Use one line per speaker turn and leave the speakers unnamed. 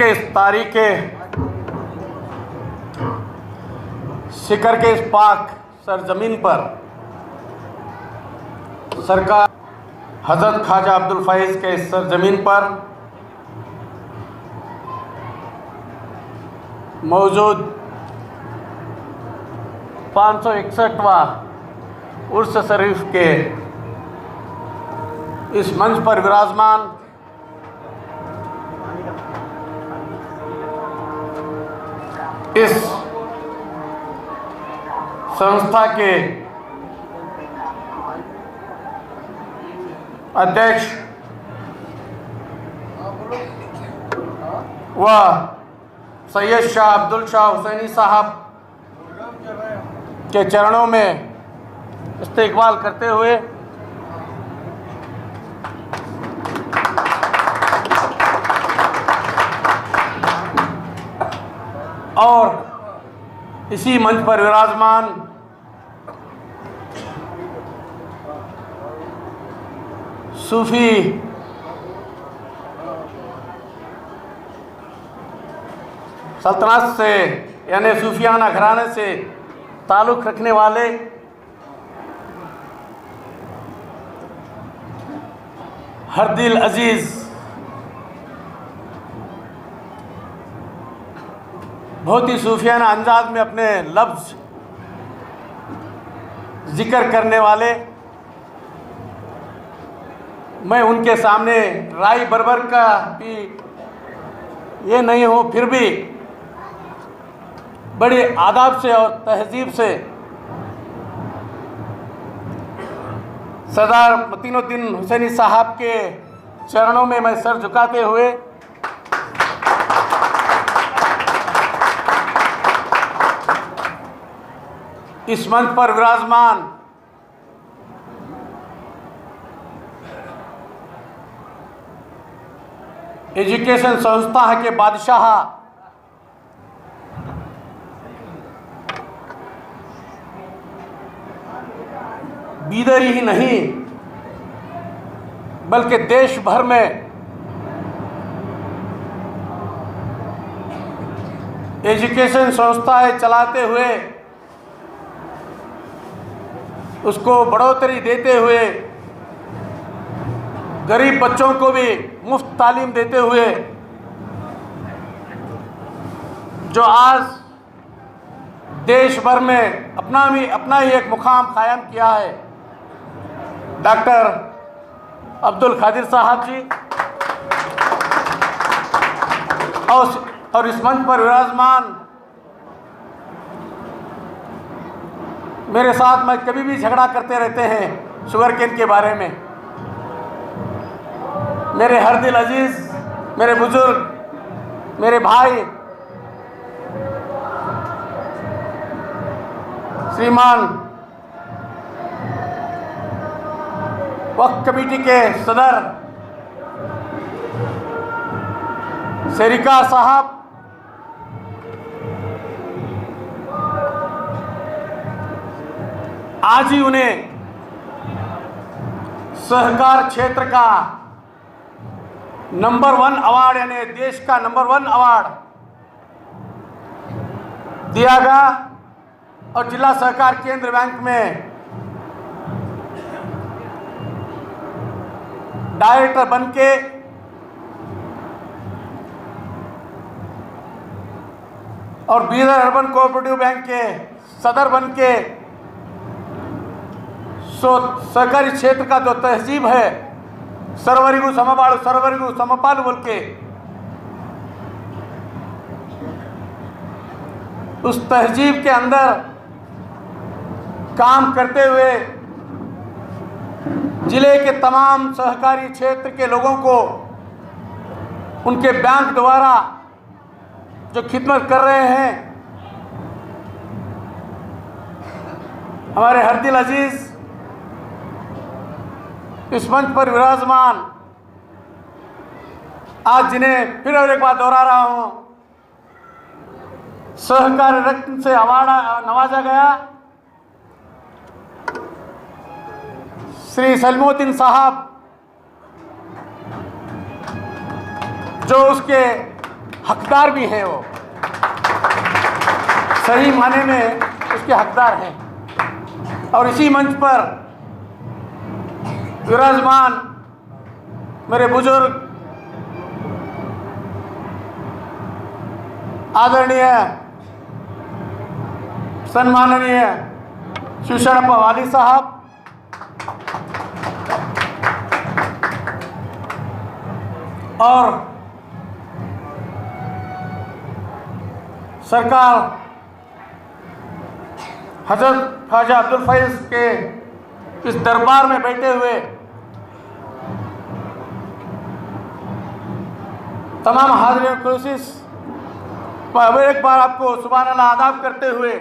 के इस तारीख़े शिखर के इस पाक सरजमीन पर सरकार हज़रत ख्वाजा अब्दुल फैज़ के इस सरजमीन पर मौजूद 561वां उर्स शरीफ के इस मंच पर विराजमान इस संस्था के अध्यक्ष व सैयद शाह अब्दुल शाह हुसैनी साहब के चरणों में इस्तेकबाल करते हुए और इसी मंच पर विराजमान सूफी सल्तनत से यानी सूफियाना घराने से ताल्लुक़ रखने वाले हरदिल अजीज़ बहुत ही सूफियाना अंदाज में अपने लफ्ज़ जिक्र करने वाले, मैं उनके सामने राय बरबर का भी ये नहीं हूँ, फिर भी बड़े आदाब से और तहजीब से सरदार मतीनुद्दीन हुसैनी साहब के चरणों में मैं सर झुकाते हुए इस मंच पर विराजमान एजुकेशन संस्था के बादशाह बीदर ही नहीं बल्कि देश भर में एजुकेशन संस्थाएं चलाते हुए उसको बढ़ोतरी देते हुए गरीब बच्चों को भी मुफ्त तालीम देते हुए जो आज देश भर में अपना ही एक मुकाम कायम किया है, डॉक्टर अब्दुल कादिर साहब जी और इस मंच पर विराजमान मेरे साथ में कभी भी झगड़ा करते रहते हैं शुगर केन के बारे में, मेरे हरदिल अजीज़, मेरे बुजुर्ग, मेरे भाई श्रीमान वक्फ कमेटी के सदर शेरिका साहब, आज ही उन्हें सहकार क्षेत्र का नंबर 1 अवार्ड यानी देश का नंबर 1 अवार्ड दिया गया और जिला सहकार केंद्र बैंक में डायरेक्टर बनके और बीदर अर्बन कोऑपरेटिव बैंक के सदर बनके सहकारी क्षेत्र का जो तहजीब है सर्वरिगु समबाड़ु सर्वरिगु समपालु बोल के उस तहजीब के अंदर काम करते हुए जिले के तमाम सहकारी क्षेत्र के लोगों को उनके बैंक द्वारा जो खिदमत कर रहे हैं, हमारे हरदिल अजीज़ इस मंच पर विराजमान, आज जिन्हें फिर और एक बार दोहरा रहा हूँ, सहकारी रत्न से अवार्ड नवाजा गया श्री सलीमुद्दीन साहब, जो उसके हकदार भी हैं, वो सही माने में उसके हकदार हैं। और इसी मंच पर विराजमान मेरे बुजुर्ग आदरणीय सम्माननीय शिवशरणप्पा वाली साहब, और सरकार हजरत ख्वाजा अब्दुल फैज़ के इस दरबार में बैठे हुए तमाम हाज़िरीन कोशिश पर एक बार आपको सुभान अल्लाह आदाब करते हुए